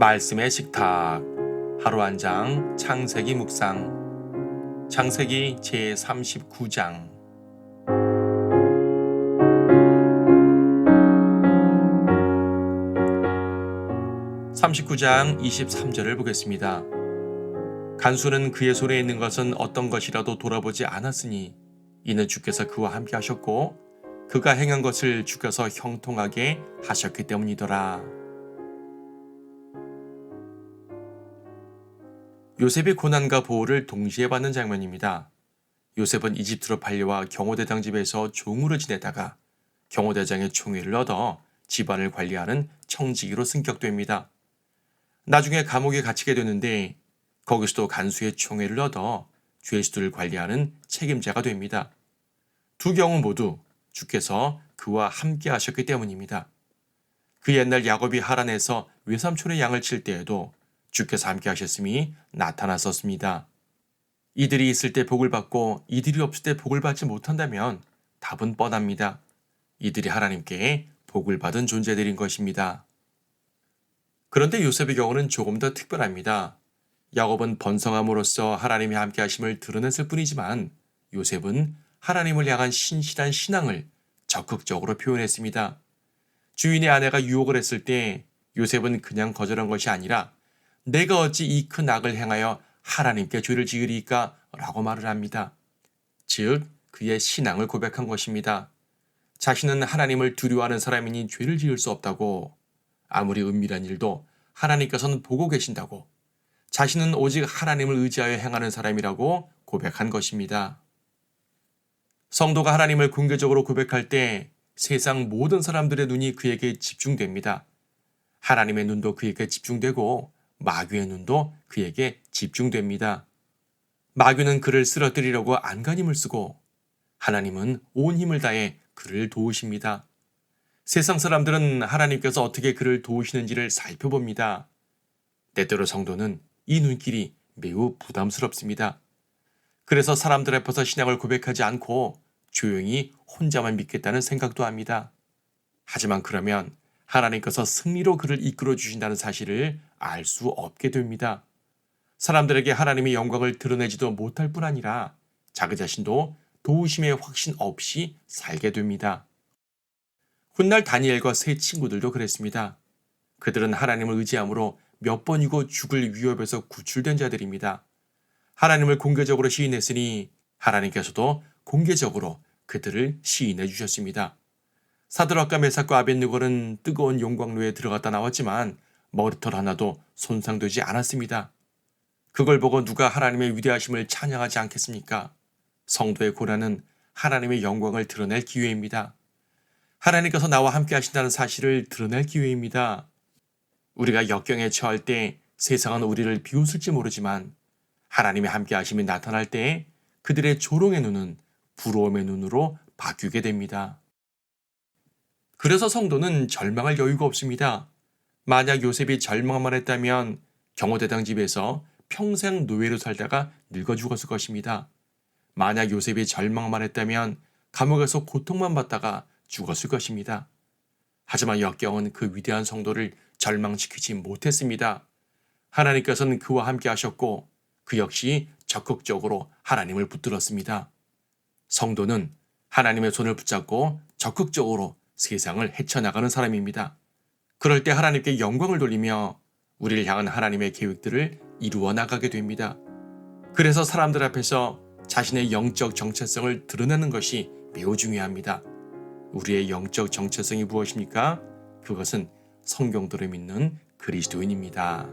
말씀의 식탁 하루 한 장 창세기 묵상 창세기 제39장 39장 23절을 보겠습니다. 간수는 그의 손에 있는 것은 어떤 것이라도 돌아보지 않았으니 이는 주께서 그와 함께 하셨고 그가 행한 것을 주께서 형통하게 하셨기 때문이더라. 요셉의 고난과 보호를 동시에 받는 장면입니다. 요셉은 이집트로 팔려와 경호대장 집에서 종으로 지내다가 경호대장의 총애를 얻어 집안을 관리하는 청지기로 승격됩니다. 나중에 감옥에 갇히게 되는데 거기서도 간수의 총애를 얻어 죄수들을 관리하는 책임자가 됩니다. 두 경우 모두 주께서 그와 함께 하셨기 때문입니다. 그 옛날 야곱이 하란에서 외삼촌의 양을 칠 때에도 주께서 함께 하셨음이 나타났었습니다. 이들이 있을 때 복을 받고 이들이 없을 때 복을 받지 못한다면 답은 뻔합니다. 이들이 하나님께 복을 받은 존재들인 것입니다. 그런데 요셉의 경우는 조금 더 특별합니다. 야곱은 번성함으로써 하나님의 함께 하심을 드러냈을 뿐이지만 요셉은 하나님을 향한 신실한 신앙을 적극적으로 표현했습니다. 주인의 아내가 유혹을 했을 때 요셉은 그냥 거절한 것이 아니라 내가 어찌 이 큰 악을 행하여 하나님께 죄를 지으리까? 라고 말을 합니다. 즉 그의 신앙을 고백한 것입니다. 자신은 하나님을 두려워하는 사람이니 죄를 지을 수 없다고, 아무리 은밀한 일도 하나님께서는 보고 계신다고, 자신은 오직 하나님을 의지하여 행하는 사람이라고 고백한 것입니다. 성도가 하나님을 공개적으로 고백할 때 세상 모든 사람들의 눈이 그에게 집중됩니다. 하나님의 눈도 그에게 집중되고 마귀의 눈도 그에게 집중됩니다. 마귀는 그를 쓰러뜨리려고 안간힘을 쓰고 하나님은 온 힘을 다해 그를 도우십니다. 세상 사람들은 하나님께서 어떻게 그를 도우시는지를 살펴봅니다. 때때로 성도는 이 눈길이 매우 부담스럽습니다. 그래서 사람들 앞에서 신앙을 고백하지 않고 조용히 혼자만 믿겠다는 생각도 합니다. 하지만 그러면 하나님께서 승리로 그를 이끌어 주신다는 사실을 알 수 없게 됩니다. 사람들에게 하나님의 영광을 드러내지도 못할 뿐 아니라 자기 자신도 도우심의 확신 없이 살게 됩니다. 훗날 다니엘과 세 친구들도 그랬습니다. 그들은 하나님을 의지함으로 몇 번이고 죽을 위협에서 구출된 자들입니다. 하나님을 공개적으로 시인했으니 하나님께서도 공개적으로 그들을 시인해 주셨습니다. 사드락과 메삭과 아벳느고는 뜨거운 용광로에 들어갔다 나왔지만 머리털 하나도 손상되지 않았습니다. 그걸 보고 누가 하나님의 위대하심을 찬양하지 않겠습니까? 성도의 고난은 하나님의 영광을 드러낼 기회입니다. 하나님께서 나와 함께 하신다는 사실을 드러낼 기회입니다. 우리가 역경에 처할 때 세상은 우리를 비웃을지 모르지만 하나님의 함께 하심이 나타날 때 그들의 조롱의 눈은 부러움의 눈으로 바뀌게 됩니다. 그래서 성도는 절망할 여유가 없습니다. 만약 요셉이 절망만 했다면 경호대장 집에서 평생 노예로 살다가 늙어 죽었을 것입니다. 만약 요셉이 절망만 했다면 감옥에서 고통만 받다가 죽었을 것입니다. 하지만 역경은 그 위대한 성도를 절망시키지 못했습니다. 하나님께서는 그와 함께 하셨고 그 역시 적극적으로 하나님을 붙들었습니다. 성도는 하나님의 손을 붙잡고 적극적으로 세상을 헤쳐나가는 사람입니다. 그럴 때 하나님께 영광을 돌리며 우리를 향한 하나님의 계획들을 이루어 나가게 됩니다. 그래서 사람들 앞에서 자신의 영적 정체성을 드러내는 것이 매우 중요합니다. 우리의 영적 정체성이 무엇입니까? 그것은 성경대로 믿는 그리스도인입니다.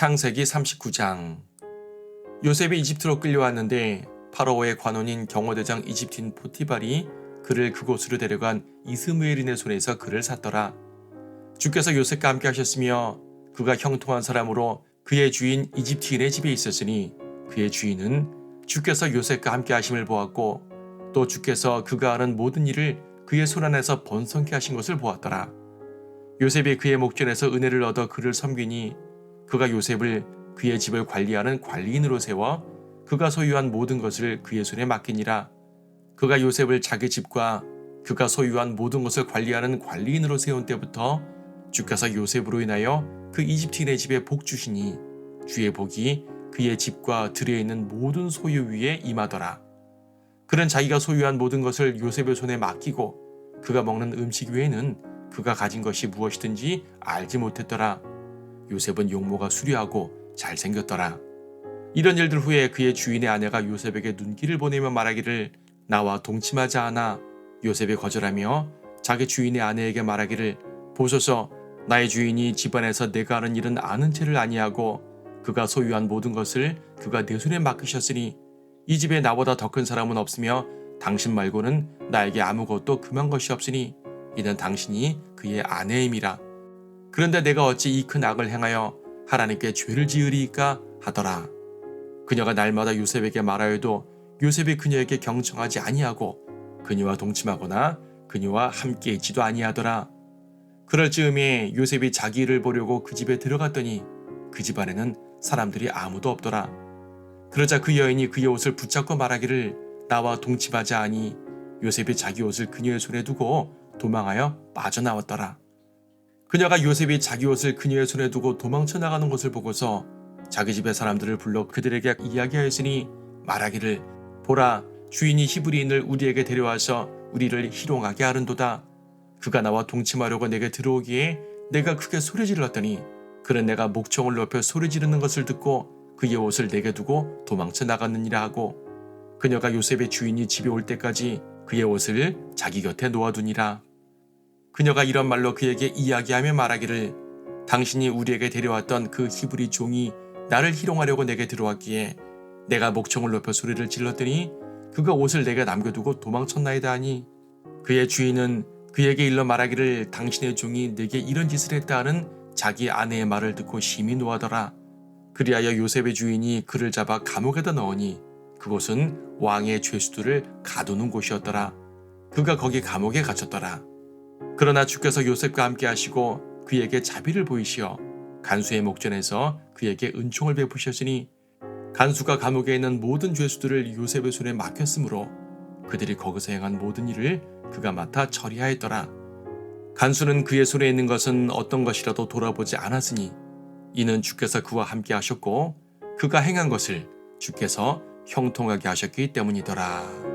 창세기 39장 요셉이 이집트로 끌려왔는데 파라오의 관원인 경호대장 이집트인 포티발이 그를 그곳으로 데려간 이스무엘인의 손에서 그를 샀더라. 주께서 요셉과 함께 하셨으며 그가 형통한 사람으로 그의 주인 이집트인의 집에 있었으니 그의 주인은 주께서 요셉과 함께 하심을 보았고 또 주께서 그가 하는 모든 일을 그의 손안에서 번성케 하신 것을 보았더라. 요셉이 그의 목전에서 은혜를 얻어 그를 섬기니 그가 요셉을 그의 집을 관리하는 관리인으로 세워 그가 소유한 모든 것을 그의 손에 맡기니라. 그가 요셉을 자기 집과 그가 소유한 모든 것을 관리하는 관리인으로 세운 때부터 주께서 요셉으로 인하여 그 이집트인의 집에 복 주시니 주의 복이 그의 집과 들에 있는 모든 소유 위에 임하더라. 그는 자기가 소유한 모든 것을 요셉의 손에 맡기고 그가 먹는 음식 외에는 그가 가진 것이 무엇이든지 알지 못했더라. 요셉은 용모가 수려하고 잘생겼더라. 이런 일들 후에 그의 주인의 아내가 요셉에게 눈길을 보내며 말하기를 나와 동침하지 않아. 요셉이 거절하며 자기 주인의 아내에게 말하기를 보소서 나의 주인이 집안에서 내가 하는 일은 아는 채를 아니하고 그가 소유한 모든 것을 그가 내 손에 맡기셨으니 이 집에 나보다 더 큰 사람은 없으며 당신 말고는 나에게 아무것도 금한 것이 없으니 이는 당신이 그의 아내임이라. 그런데 내가 어찌 이 큰 악을 행하여 하나님께 죄를 지으리이까 하더라. 그녀가 날마다 요셉에게 말하여도 요셉이 그녀에게 경청하지 아니하고 그녀와 동침하거나 그녀와 함께 있지도 아니하더라. 그럴 즈음에 요셉이 자기 일을 보려고 그 집에 들어갔더니 그 집안에는 사람들이 아무도 없더라. 그러자 그 여인이 그의 옷을 붙잡고 말하기를 나와 동침하지 아니. 요셉이 자기 옷을 그녀의 손에 두고 도망하여 빠져나왔더라. 그녀가 요셉이 자기 옷을 그녀의 손에 두고 도망쳐 나가는 것을 보고서 자기 집의 사람들을 불러 그들에게 이야기하였으니 말하기를 보라 주인이 히브리인을 우리에게 데려와서 우리를 희롱하게 하는도다. 그가 나와 동침하려고 내게 들어오기에 내가 크게 소리 질렀더니 그는 내가 목청을 높여 소리 지르는 것을 듣고 그의 옷을 내게 두고 도망쳐 나갔느니라 하고 그녀가 요셉의 주인이 집에 올 때까지 그의 옷을 자기 곁에 놓아두니라. 그녀가 이런 말로 그에게 이야기하며 말하기를 당신이 우리에게 데려왔던 그 히브리 종이 나를 희롱하려고 내게 들어왔기에 내가 목청을 높여 소리를 질렀더니 그가 옷을 내게 남겨두고 도망쳤나이다 하니 그의 주인은 그에게 일러 말하기를 당신의 종이 내게 이런 짓을 했다 하는 자기 아내의 말을 듣고 심히 노하더라. 그리하여 요셉의 주인이 그를 잡아 감옥에다 넣으니 그곳은 왕의 죄수들을 가두는 곳이었더라. 그가 거기 감옥에 갇혔더라. 그러나 주께서 요셉과 함께 하시고 그에게 자비를 보이시어 간수의 목전에서 그에게 은총을 베푸셨으니 간수가 감옥에 있는 모든 죄수들을 요셉의 손에 맡겼으므로 그들이 거기서 행한 모든 일을 그가 맡아 처리하였더라. 간수는 그의 손에 있는 것은 어떤 것이라도 돌아보지 않았으니 이는 주께서 그와 함께 하셨고 그가 행한 것을 주께서 형통하게 하셨기 때문이더라.